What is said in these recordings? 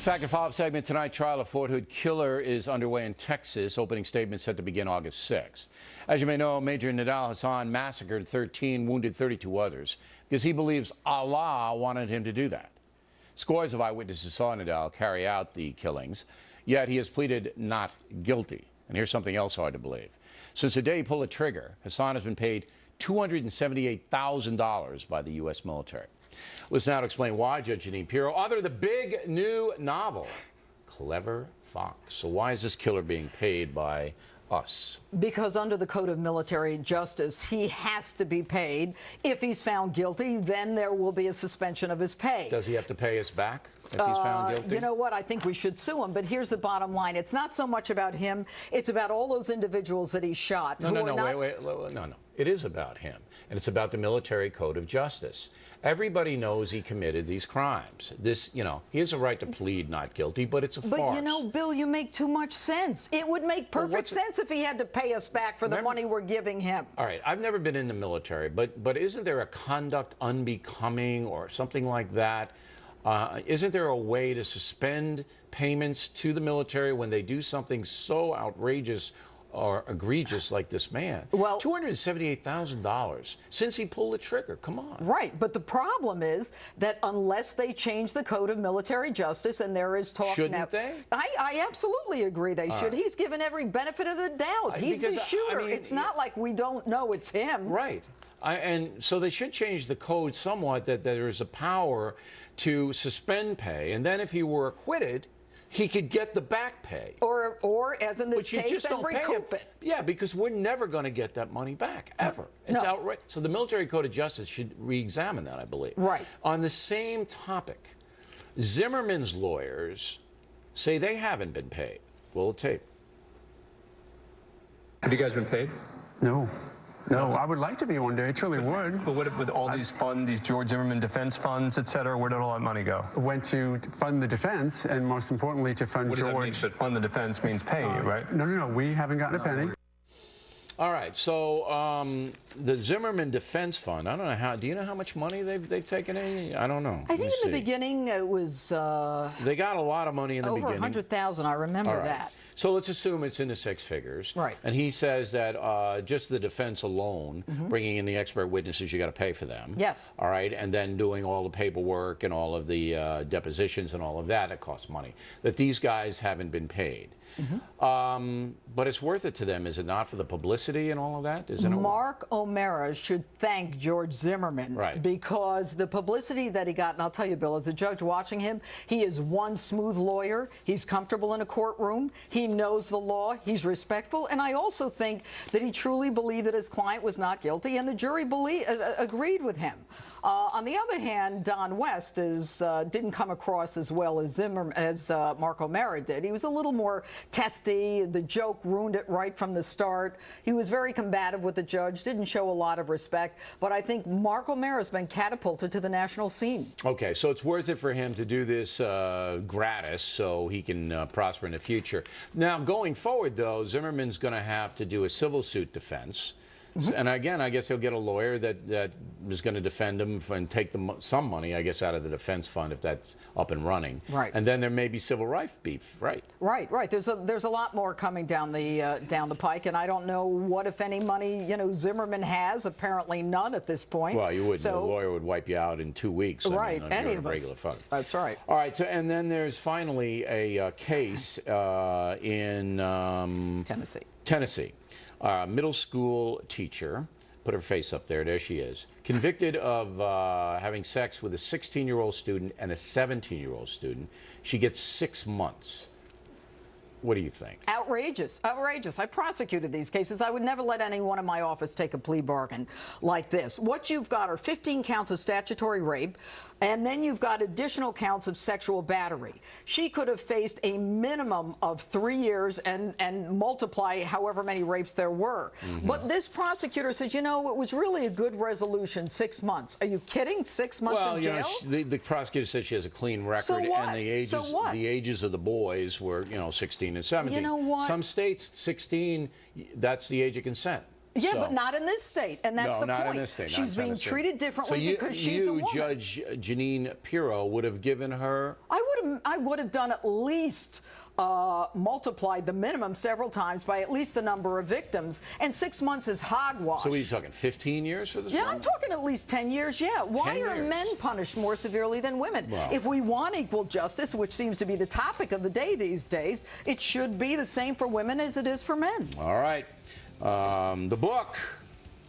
Fact and follow-up segment tonight. Trial of Fort Hood killer is underway in Texas. Opening statement set to begin August 6th. As you may know, Major Nidal Hassan massacred 13, wounded 32 others because he believes Allah wanted him to do that. Scores of eyewitnesses saw Nidal carry out the killings, yet he has pleaded not guilty. And here's something else hard to believe. Since the day he pulled the trigger, Hassan has been paid $278,000 by the U.S. military. Listen now to explain why Judge Jeanine authored the big new novel, Clever Fox. So why is this killer being paid by us? Because under the Code of Military Justice, he has to be paid. If he's found guilty, then there will be a suspension of his pay. Does he have to pay us back if he's found guilty? You know what? I think we should sue him. But here's the bottom line. It's not so much about him. It's about all those individuals that he shot. No. It is about him. And it's about the Military Code of Justice. Everybody knows he committed these crimes. He has a right to plead not guilty, but it's a farce. But, you know, Bill, you make too much sense. It would make perfect sense if he had to pay us back for the money we're giving him. All right, I've never been in the military, but isn't there a conduct unbecoming or something like that? Isn't there a way to suspend payments to the military when they do something so outrageous or egregious like this man? Well, $278,000 since he pulled the trigger. Come on. Right, but the problem is that unless they change the Code of Military Justice, and there is talk Shouldn't now, they? I absolutely agree they should. He's given every benefit of the doubt. He's the shooter. It's not like we don't know it's him. Right. And so they should change the code somewhat, that there is a power to suspend pay, and then if he were acquitted, he could get the back pay. Or as in this case, then recoup it. Yeah, because we're never going to get that money back, ever. It's outrageous. So the Military Code of Justice should re-examine that, I believe. Right. On the same topic, Zimmerman's lawyers say they haven't been paid. Roll the tape. Have you guys been paid? No. No, I would like to be one day. I truly would. But what with all these funds, these George Zimmerman defense funds, et cetera, where did all that money go? Went to fund the defense, and most importantly, to fund George. What does that mean? But fund the defense means pay you, right? No. We haven't gotten a penny. All right, so the Zimmerman Defense Fund, I don't know how, do you know how much money they've taken in? I don't know. I think in the beginning it was... they got a lot of money in the beginning. Over 100,000, I remember that. So let's assume it's in the six figures. Right. And he says that just the defense alone, bringing in the expert witnesses, you got to pay for them. Yes. All right, and then doing all the paperwork and all of the depositions and all of that, it costs money. That these guys haven't been paid. But it's worth it to them, is it not, for the publicity and all of that? Isn't it? Mark O'Mara should thank George Zimmerman, because the publicity that he got, and I'll tell you, Bill, as a judge watching him, he is one smooth lawyer. He's comfortable in a courtroom. He knows the law. He's respectful. And I also think that he truly believed that his client was not guilty, and the jury agreed with him. On the other hand, Don West didn't come across as well as Mark O'Mara did. He was a little more testy. The joke ruined it right from the start. He was very combative with the judge, didn't show a lot of respect. But I think Mark O'Mara's been catapulted to the national scene. Okay, so it's worth it for him to do this gratis so he can prosper in the future. Now, going forward, though, Zimmerman's going to have to do a civil suit defense. And again, I guess he'll get a lawyer that is going to defend him and take some money, I guess, out of the defense fund if that's up and running. Right. And then there may be civil rights beef. Right. Right. There's a lot more coming down the pike, and I don't know what, if any, money Zimmerman has. Apparently none at this point. Well, you wouldn't. So, the lawyer would wipe you out in 2 weeks. Right. Any of us. Regular fund. That's right. All right. So, and then there's finally a case in Tennessee. Middle school teacher, put her face up there, she is, convicted of having sex with a 16-year-old student and a 17-year-old student. She gets 6 months. What do you think? Outrageous. Outrageous. I prosecuted these cases. I would never let anyone in my office take a plea bargain like this. What you've got are 15 counts of statutory rape, and then you've got additional counts of sexual battery. She could have faced a minimum of 3 years and multiply however many rapes there were. But this prosecutor said, it was really a good resolution, 6 months. Are you kidding? 6 months in jail? Well, the prosecutor said she has a clean record. So what? And the ages of the boys were, 16 and 17. You know what? Some states, 16, that's the age of consent. Yeah, but not in this state, and that's the point. No, not in this state. She's being treated differently because she's a woman. Judge Jeanine Pirro, would have given her... I would have done at least multiplied the minimum several times by at least the number of victims, and 6 months is hogwash. So are you talking 15 years for this? Yeah, woman? I'm talking at least 10 years. Yeah. Why are men punished more severely than women? Well, if we want equal justice, which seems to be the topic of the day these days, it should be the same for women as it is for men. All right. The book.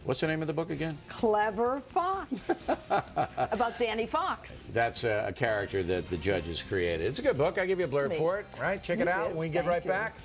What's the name of the book again? Clever Fox. About Danny Fox. That's a character that the judge has created. It's a good book. I give you a blurb for it. Right? Check it out when we get right back.